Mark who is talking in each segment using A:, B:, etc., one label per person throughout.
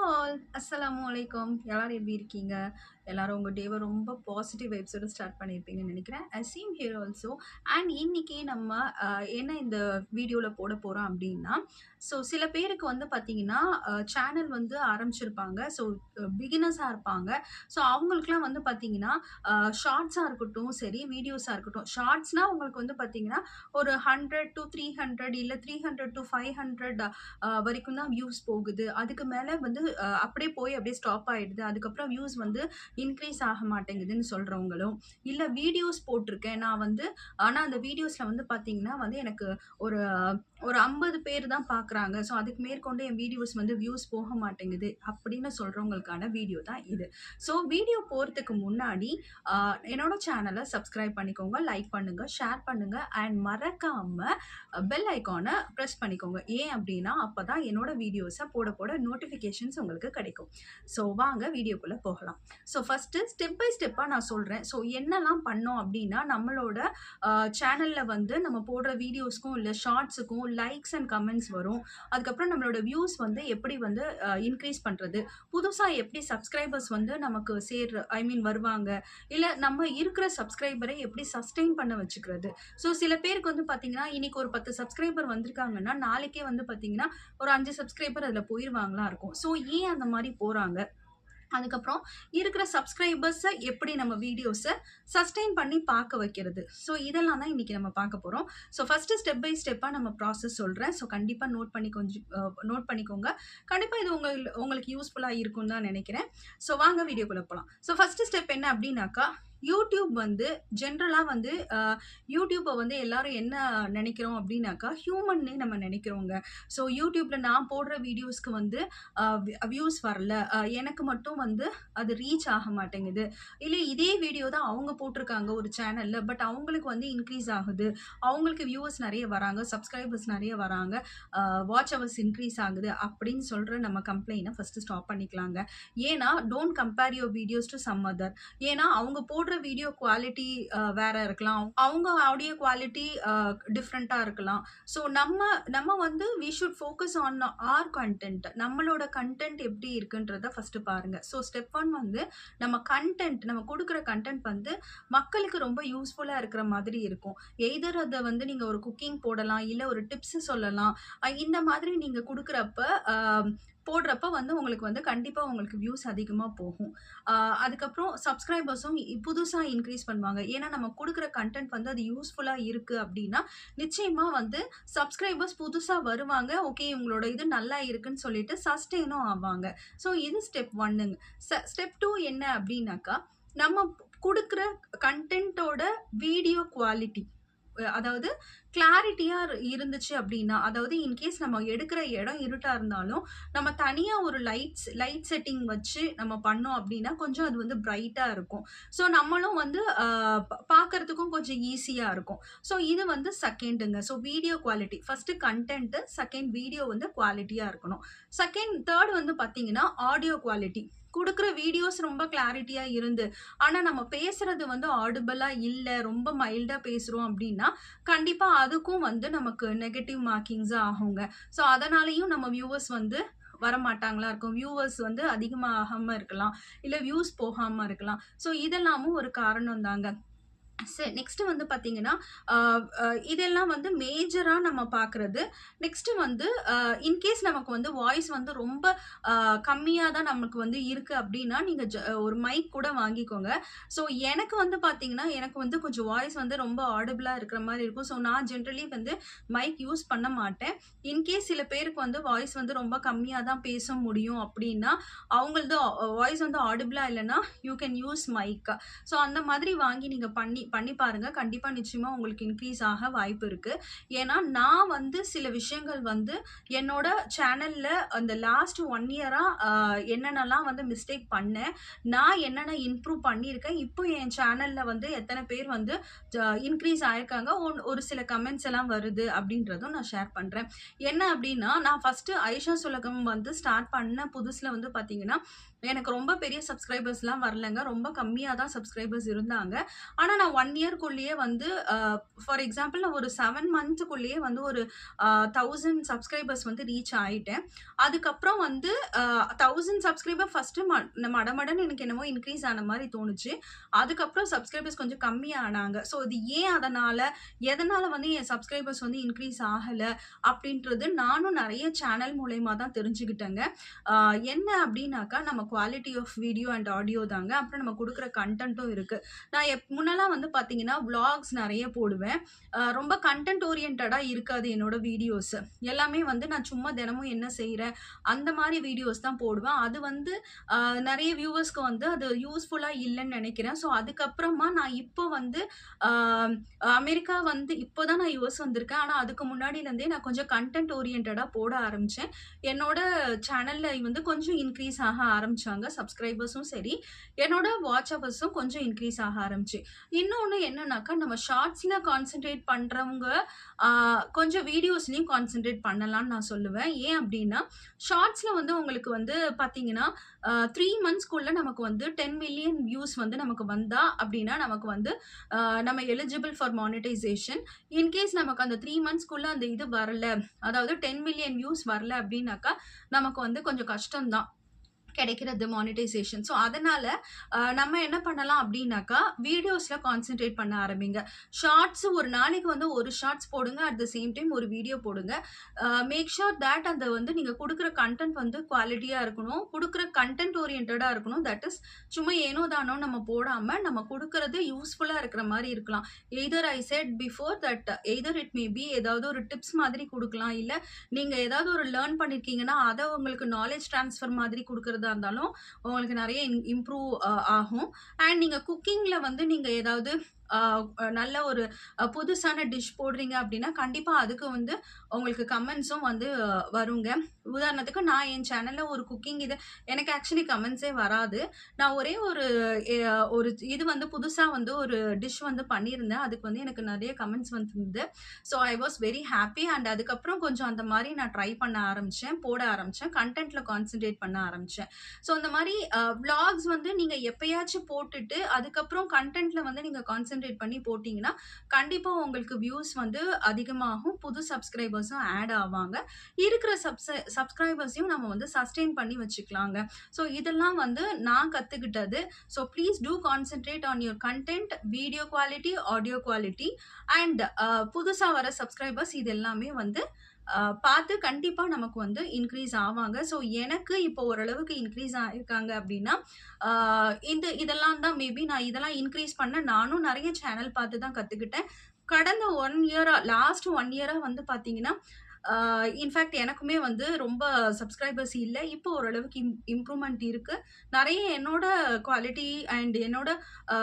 A: All அஸ்ஸலாமு அலைக்கும். எல்லாரும் எப்படி இருக்கீங்க? எல்லாரும் உங்க டேவ ரொம்ப பாசிட்டிவ் வைப்ஸோட ஸ்டார்ட் பண்ணியிருப்பீங்கன்னு நெனைக்கிறேன். Same here also. அண்ட் இன்னைக்கு நம்ம என்ன இந்த வீடியோல போட போறோம் அப்படின்னா, சில பேருக்கு வந்து பார்த்தீங்கன்னா, சேனல் வந்து ஆரம்பிச்சிருப்பாங்க. பிகினர்ஸா இருப்பாங்க. அவங்களுக்குலாம் வந்து பார்த்தீங்கன்னா, ஷார்ட்ஸா இருக்கட்டும் சரி, வீடியோஸா இருக்கட்டும். ஷார்ட்ஸ்னா உங்களுக்கு வந்து பார்த்தீங்கன்னா, ஒரு 100 டூ 300 இல்ல 300 டூ 500 வரைக்கும் தான் வியூஸ் போகுது. அதுக்கு மேல வந்து அப்படியே போய் அப்படியே ஸ்டாப் ஆயிடுது. அதுக்கப்புறம் வியூஸ் வந்து இன்க்ரீஸ் ஆக மாட்டேங்குதுன்னு சொல்றவங்களும், இல்ல வீடியோஸ் போட்டிருக்கேன் நான் வந்து, ஆனா அந்த வீடியோஸ்ல வந்து பார்த்தீங்கன்னா வந்து எனக்கு ஒரு ஒரு 50 பேர் தான் பார்க்குறாங்க. அதுக்கு மேற்கொண்டு என் வீடியோஸ் வந்து வியூஸ் போக மாட்டேங்குது அப்படின்னு சொல்றவங்களுக்கான வீடியோ தான் இது. வீடியோ போறதுக்கு முன்னாடி என்னோட சேனல சப்ஸ்கிரைப் பண்ணிக்கோங்க, லைக் பண்ணுங்க, ஷேர் பண்ணுங்க அண்ட் மறக்காம பெல் ஐகான பிரஸ் பண்ணிக்கோங்க. ஏன் அப்டின்னா, அப்பதான் என்னோட வீடியோஸ போட போட நோட்டிஃபிகேஷன்ஸ் உங்களுக்கு கிடைக்கும். வாங்க வீடியோக்குள்ள போகலாம். ஃபர்ஸ்ட்டு ஸ்டெப் பை ஸ்டெப்பா நான் சொல்றேன். என்னலாம் பண்ணோம் அப்டின்னா, நம்மளோட சேனல்ல வந்து நம்ம போடுற வீடியோஸ்க்கும், இல்ல ஷார்ட்ஸுக்கும் லைக்ஸ் அண்ட் கமெண்ட்ஸ் வரும். அதுக்கப்புறம் நம்மளோட வியூஸ் வந்து எப்படி வந்து இன்க்ரீஸ் பண்றது? புதுசா எப்படி சப்ஸ்கிரைபர்ஸ் வந்து நமக்கு வருவாங்க. இல்ல நம்ம இருக்கிற சப்ஸ்கிரைபரை எப்படி சஸ்டெயின் பண்ண வச்சுக்கிறது? சில பேருக்கு வந்து பார்த்தீங்கன்னா, இன்னைக்கு ஒரு 10 சப்ஸ்கிரைபர் வந்திருக்காங்கன்னா, நாளைக்கே வந்து பார்த்தீங்கன்னா, ஒரு 5 சப்ஸ்கிரைபர் அதுல போயிருவாங்களா இருக்கும். ஏன் அந்த மாரி போறாங்க? அதுக்கப்புறம் இருக்கிற சப்ஸ்கிரைபர்ஸ எப்படி நம்ம வீடியோஸ சஸ்டெயின் பண்ணி பார்க்க வைக்கிறது. இதெல்லாம் தான் இன்னைக்கு நம்ம பார்க்க போறோம். ஃபர்ஸ்ட்டு ஸ்டெப் பை ஸ்டெப்பா நம்ம ப்ராசஸ் சொல்றேன். கண்டிப்பா நோட் பண்ணிக்கோங்க. கண்டிப்பா இது உங்களுக்கு யூஸ்ஃபுல்லா இருக்கும்னு தான் நெனைக்கிறேன். வாங்க வீடியோக்குள்ள போலாம். ஃபர்ஸ்ட்டு ஸ்டெப் என்ன அப்டின்னாக்கா, யூடியூப் வந்து ஜென்ரலா வந்து யூடியூப வந்து எல்லாரும் என்ன நெனைக்கிறோம் அப்டின்னாக்கா, ஹியூமன்னே நம்ம நெனைக்கிறோங்க. யூடியூப்ல நான் போடுற வீடியோஸ்க்கு வந்து வியூஸ் வரல. எனக்கு மட்டும் வந்து அது ரீச் ஆக மாட்டேங்குது. இல்ல இதே வீடியோ தான் அவங்க போட்டிருக்காங்க ஒரு சேனல்ல. பட் அவங்களுக்கு வந்து இன்க்ரீஸ் ஆகுது. அவங்களுக்கு வியூவர்ஸ் நெறைய வராங்க. சப்ஸ்கிரைபர்ஸ் நெறைய வராங்க. வாட்ச் ஹவர்ஸ் இன்க்ரீஸ் ஆகுது அப்படின்னு சொல்ற நம்ம கம்ப்ளைண்ட்ட ஃபர்ஸ்ட்டு ஸ்டாப் பண்ணிக்கலாங்க. ஏன்னா, don't compare your videos to some other. ஏன்னா, அவங்க போடுற வீடியோ குவாலிட்டி வேற இருக்கலாம். அவங்க ஆடியோ குவாலிட்டி டிஃபரெண்ட்டா இருக்கலாம். நம்ம நம்ம வந்து we should focus on our content. நம்மளோட கன்டென்ட் எப்படி இருக்குன்றத ஃபர்ஸ்ட்டு பாருங்க. ஸ்டெப் 1 வந்து நம்ம குடுக்குற கன்டென்ட் வந்து மக்களுக்கு ரொம்ப யூஸ்ஃபுல்லா இருக்கிற மாதிரி இருக்கும். எய்தர் அத வந்து நீங்க ஒரு குக்கிங் போடலாம், இல்ல ஒரு டிப்ஸ் சொல்லலாம். இந்த மாதிரி நீங்க குடுக்குறப்ப போடுறப்ப வந்து உங்களுக்கு வந்து கண்டிப்பா உங்களுக்கு வியூஸ் அதிகமா போகும். அதுக்கப்புறம் சப்ஸ்கிரைபர்ஸும் புதுசா இன்க்ரீஸ் பண்ணுவாங்க. ஏன்னா நம்ம குடுக்குற கன்டென்ட் வந்து அது யூஸ்ஃபுல்லா இருக்கு அப்டின்னா, நிச்சயமா வந்து சப்ஸ்கிரைபர்ஸ் புதுசா வருவாங்க. ஓகே இவங்களோட இது நல்லா இருக்குன்னு சொல்லிட்டு சஸ்டெயினும் ஆவாங்க. இது ஸ்டெப் 1ங்க. ஸ்டெப் 2 என்ன அப்டின்னாக்கா, நம்ம குடுக்குற கன்டென்ட்டோட வீடியோ குவாலிட்டி. அதாவது கிளாரிட்டியா இருந்துச்சு அப்டின்னா, அதாவது இன்கேஸ் நம்ம எடுக்கிற இடம் இருட்டா இருந்தாலும், நம்ம தனியா ஒரு லைட் செட்டிங் வச்சு நம்ம பண்ணோம் அப்டின்னா, கொஞ்சம் அது வந்து பிரைட்டா இருக்கும். நம்மளும் வந்து பார்க்கறதுக்கும் கொஞ்சம் ஈஸியா இருக்கும். இது வந்து செகண்டுங்க. Video quality. First content, second video வந்து குவாலிட்டியா இருக்கணும். தேர்ட் வந்து பார்த்தீங்கன்னா, ஆடியோ குவாலிட்டி. குடுக்குற வீடியோஸ் ரொம்ப கிளாரிட்டியா இருந்து, ஆனா நம்ம பேசுறது வந்து ஆடிபிளா இல்ல, ரொம்ப மைல்டா பேசுறோம் அப்டின்னா, கண்டிப்பா அதுக்கும் வந்து நமக்கு நெகட்டிவ் மார்க்கிங்ஸ் ஆகுங்க. அதனாலயும் நம்ம வியூவர்ஸ் வந்து வரமாட்டாங்களா இருக்கும். வியூவர்ஸ் வந்து அதிகமாகாம இருக்கலாம். இல்ல வியூஸ் போகாம இருக்கலாம். இதெல்லாமும் ஒரு காரணம் தாங்க. நெக்ஸ்ட் வந்து பார்த்தீங்கன்னா, அ அ இதெல்லாம் வந்து மேஜரா நம்ம பார்க்குறது. நெக்ஸ்ட் வந்து இன்கேஸ் நமக்கு வந்து வாய்ஸ் வந்து ரொம்ப அ கம்மியா தான் நமக்கு வந்து இருக்கு அப்டின்னா, நீங்க ஒரு மைக் கூட வாங்கிக்கோங்க. எனக்கு வந்து பார்த்தீங்கன்னா, எனக்கு வந்து கொஞ்சம் வாய்ஸ் வந்து ரொம்ப ஆடிபிளா இருக்கிற மாரி இருக்கும். நான் ஜெனரலி வந்து மைக் யூஸ் பண்ண மாட்டேன். இன்கேஸ் சில பேருக்கு வந்து வாய்ஸ் வந்து ரொம்ப கம்மியா தான் பேச முடியும் அப்டின்னா, அவங்களது வாய்ஸ் வந்து ஆடிபிளா இல்லன்னா, யூ கேன் யூஸ் மைக். அந்த மாதிரி வாங்கி நீங்க பண்ணி பண்ணி பாருங்க. கண்டிப்பா நிச்சயமா உங்களுக்கு இன்க்ரீஸ் ஆக வாய்ப்பு இருக்கு. ஏன்னா, நான் வந்து சில விஷயங்கள் வந்து என்னோட சேனல்ல அந்த லாஸ்ட் 1 இயரா என்னென்னலாம் வந்து மிஸ்டேக் பண்ணேன். நான் என்னென்ன இம்ப்ரூவ் பண்ணியிருக்கேன். இப்போ என் சேனல்ல வந்து எத்தன பேர் வந்து இன்க்ரீஸ் ஆயிருக்காங்க. ஒரு சில கமெண்ட்ஸ் எல்லாம் வருது அப்படின்றதும் நான் ஷேர் பண்றேன். என்ன அப்படின்னா, நான் ஃபர்ஸ்ட்டு ஆயிஷா சுலகம் வந்து ஸ்டார்ட் பண்ண புதுசுல வந்து பார்த்தீங்கன்னா, எனக்கு ரொம்ப பெரிய சப்ஸ்கிரைபர்ஸ்லாம் வரலங்க. ரொம்ப கம்மியா தான் சப்ஸ்கிரைபர்ஸ் இருந்தாங்க. ஆனா நான் 1 இயர்க்குள்ளேயே வந்து ஃபார் எக்ஸாம்பிள் நான் ஒரு 7 மந்த்துக்குள்ளேயே வந்து ஒரு 1000 சப்ஸ்கிரைபர்ஸ் வந்து ரீச் ஆயிட்டேன். அதுக்கப்புறம் வந்து 1000 சப்ஸ்கிரைபர் ஃபர்ஸ்ட்டு மடமடன்னு எனக்கு என்னமோ இன்க்ரீஸ் ஆன மாரி தோணுச்சு. அதுக்கப்புறம் சப்ஸ்கிரைபர்ஸ் கொஞ்சம் கம்மியானாங்க. ஸோ இது ஏன் அதனால, எதனால வந்து என் சப்ஸ்கிரைபர்ஸ் வந்து இன்க்ரீஸ் ஆகல அப்படின்றது நானும் நெறைய சேனல் மூலியமா தான் தெரிஞ்சுக்கிட்டேங்க. என்ன அப்படின்னாக்கா, நம்ம quality of video and audio தாங்க. அப்புறம் நம்ம குடுக்குற கன்டென்ட்டும் இருக்கு. நான் முன்னலாம் வந்து பார்த்தீங்கன்னா, விளாக்ஸ் நெறைய போடுவேன். ரொம்ப கன்டென்ட் ஓரியன்டடா இருக்காது என்னோட வீடியோஸ். எல்லாமே வந்து நான் சும்மா தினமும் என்ன செய்றேன், அந்த மாரி வீடியோஸ் தான் போடுவேன். அது வந்து நெறைய வியூவர்ஸ்க்கு வந்து அது யூஸ்ஃபுல்லா இல்லன்னு நெனைக்கிறேன். ஸோ அதுக்கப்புறமா நான் இப்போ வந்து அ அமெரிக்கா வந்து இப்போ தான் நான் யுஎஸ் வந்திருக்கேன். ஆனா அதுக்கு முன்னாடிலருந்தே நான் கொஞ்சம் கன்டென்ட் ஓரியன்டடா போட ஆரம்பிச்சேன். என்னோட சேனல்ல வந்து கொஞ்சம் இன்க்ரீஸ் ஆக ஆரம்பிச்சாங்க. சப்ஸ்கிரைபர்ஸும் சரி, என்னோட வாட்ச் ஹவர்ஸும் கொஞ்சம் இன்க்ரீஸ் ஆக ஆரம்பிச்சு. இன்னொன்னு என்னன்னாக்கா, நம்ம ஷார்ட்ஸ்ல கான்சன்ட்ரேட் பண்றவங்க ஆ கொஞ்சம் வீடியோஸ்லயும் கான்சன்ட்ரேட் பண்ணலாம்னு நான் சொல்லுவேன். ஏன் அப்டின்னா, ஷார்ட்ஸ்ல வந்து உங்களுக்கு வந்து பார்த்தீங்கன்னா, 3 மந்த்ஸ்க்குள்ள நமக்கு வந்து 10 மில்லியன் வியூஸ் வந்து நமக்கு வந்தா அப்டின்னா, நமக்கு வந்து நம்ம எலிஜிபிள் ஃபார் மானிட்டைசேஷன். இன்கேஸ் நமக்கு அந்த 3 மந்த்ஸ்க்குள்ள அந்த இது வரல, அதாவது 10 மில்லியன் வியூஸ் வரல அப்டின்னாக்கா, நமக்கு வந்து கொஞ்சம் கஷ்டம் தான். கிடைக்கிறது மானிட்டைசேஷன். ஸோ அதனால நம்ம என்ன பண்ணலாம் அப்டின்னாக்கா, வீடியோஸ்ல கான்சன்ட்ரேட் பண்ண ஆரம்பிங்க. ஷார்ட்ஸ் ஒரு நாளைக்கு வந்து 1 ஷார்ட்ஸ் போடுங்க. அட் த சேம் டைம் ஒரு வீடியோ போடுங்க. மேக் ஷூர் தட் அந்த வந்து நீங்க குடுக்குற கன்டென்ட் வந்து குவாலிட்டியா இருக்கணும். குடுக்குற கன்டென்ட் ஓரியன்டடா இருக்கணும். தட் இஸ் சும்மா ஏனோ தானோன்னு நம்ம போடாம, நம்ம குடுக்குறது யூஸ்ஃபுல்லா இருக்கிற மாரி இருக்கலாம். Either I said before that either it may be ஏதாவது ஒரு டிப்ஸ் மாதிரி குடுக்கலாம். இல்ல நீங்க ஏதாவது ஒரு லேர்ன் பண்ணியிருக்கீங்கன்னா, அத உங்களுக்கு நாலேட்ஜ் ட்ரான்ஸ்ஃபர் மாதிரி குடுக்குறதா இருந்தாலும் உங்களுக்கு நெறைய இம்ப்ரூவ் ஆகும். அண்ட் நீங்க குக்கிங்ல வந்து நீங்க ஏதாவது அ நல்ல ஒரு புதுசான டிஷ் போடுறீங்க அப்டின்னா, கண்டிப்பா அதுக்கு வந்து உங்களுக்கு கமெண்ட்ஸும் வந்து வருங்க. உதாரணத்துக்கு நான் என் சேனல்ல ஒரு குக்கிங் இது எனக்கு ஆக்சுவலி கமெண்ட்ஸே வராது. நான் ஒரே ஒரு ஒரு இது வந்து புதுசா வந்து ஒரு டிஷ் வந்து பண்ணியிருந்தேன். அதுக்கு வந்து எனக்கு நெறைய கமெண்ட்ஸ் வந்திருந்தது. So I was very happy and அதுக்கப்புறம் கொஞ்சம் அந்த மாரி நான் ட்ரை பண்ண ஆரம்பிச்சேன். போட ஆரம்பிச்சேன். கன்டென்ட்ல கான்சன்ட்ரேட் பண்ண ஆரம்பிச்சேன். ஸோ அந்த மாரி விளாக்ஸ் வந்து நீங்க எப்பயாச்சும் போட்டுட்டு, அதுக்கப்புறம் கன்டென்ட்ல வந்து நீங்க கான்சன்ட்ரேட் பண்ணி போட்டீங்கன்னா, கண்டிப்பா உங்களுக்கு வியூஸ் வந்து அதிகமாகும். புது சப்ஸ்கிரைபர்ஸும் ஆட் ஆவாங்க. இருக்கிற சப்ஸ்கிரைபர்ஸையும் நம்ம வந்து சஸ்டெயின் பண்ணி வச்சுக்கலாங்க. ஸோ இதெல்லாம் வந்து நான் கத்துக்கிட்டது. So please do concentrate on your content, video quality, audio quality and புதுசா வர சப்ஸ்கிரைபர்ஸ் இது எல்லாமே வந்து பார்த்து கண்டிப்பா நமக்கு வந்து இன்க்ரீஸ் ஆவாங்க. ஸோ எனக்கு இப்போ ஓரளவுக்கு இன்க்ரீஸ் ஆயிருக்காங்க அப்டின்னா, ஆ இதெல்லாம் தான் மேபி நான் இதெல்லாம் இன்க்ரீஸ் பண்ண நானும் நெறைய சேனல் பார்த்து தான் கத்துக்கிட்டேன். கடந்த 1 இயரா லாஸ்ட் 1 இயரா வந்து பார்த்தீங்கன்னா, இன்ஃபாக்ட் எனக்குமே வந்து ரொம்ப சப்ஸ்கிரைபர்ஸ் இல்ல. இப்போ ஓரளவுக்கு இம்ப்ரூவ்மென்ட் இருக்கு. நெறைய என்னோட குவாலிட்டி அண்ட் என்னோட அ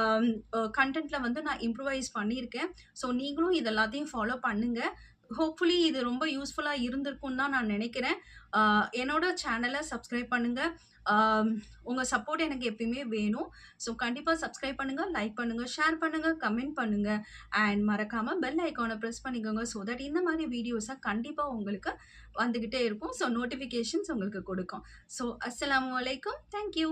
A: கன்டென்ட்ல வந்து நான் இம்ப்ரூவைஸ் பண்ணியிருக்கேன். ஸோ நீங்களும் இது எல்லாத்தையும் ஃபாலோ பண்ணுங்க. ஹோப்ஃபுல்லி இது ரொம்ப யூஸ்ஃபுல்லா இருந்திருக்கும்னு தான் நான் நெனைக்கிறேன். அ என்னோட சேனல சப்ஸ்கிரைப் பண்ணுங்க. உங்க சப்போர்ட் எனக்கு எப்பயுமே வேணும். ஸோ கண்டிப்பா சப்ஸ்கிரைப் பண்ணுங்க, லைக் பண்ணுங்க, ஷேர் பண்ணுங்க, கமெண்ட் பண்ணுங்க. அண்ட் மறக்காம பெல் ஐகான பிரஸ் பண்ணிக்கோங்க. ஸோ தட் இந்த மாரி வீடியோஸ கண்டிப்பா உங்களுக்கு வந்துகிட்டே இருக்கும். ஸோ நோட்டிஃபிகேஷன்ஸ் உங்களுக்கு குடுக்கும். ஸோ அஸ்ஸலாமு அலைக்கும். Thank you.